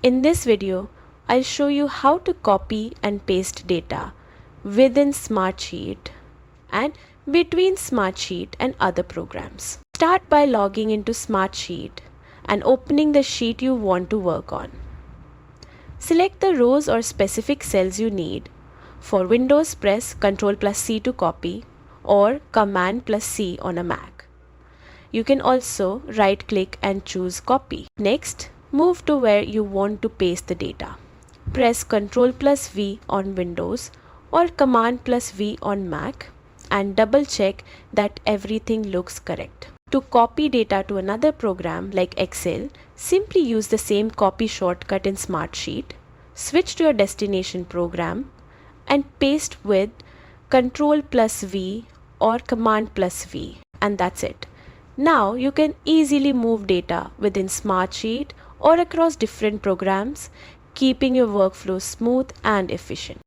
In this video, I'll show you how to copy and paste data within Smartsheet and between Smartsheet and other programs. Start by logging into Smartsheet and opening the sheet you want to work on. Select the rows or specific cells you need. For Windows, press Ctrl+C to copy or Command+C on a Mac. You can also right-click and choose Copy. Next, move to where you want to paste the data. Press Ctrl+V on Windows or Command+V on Mac and double check that everything looks correct. To copy data to another program like Excel, simply use the same copy shortcut in Smartsheet, switch to your destination program and paste with Ctrl+V or Command+V, and that's it. Now you can easily move data within Smartsheet or across different programs, keeping your workflow smooth and efficient.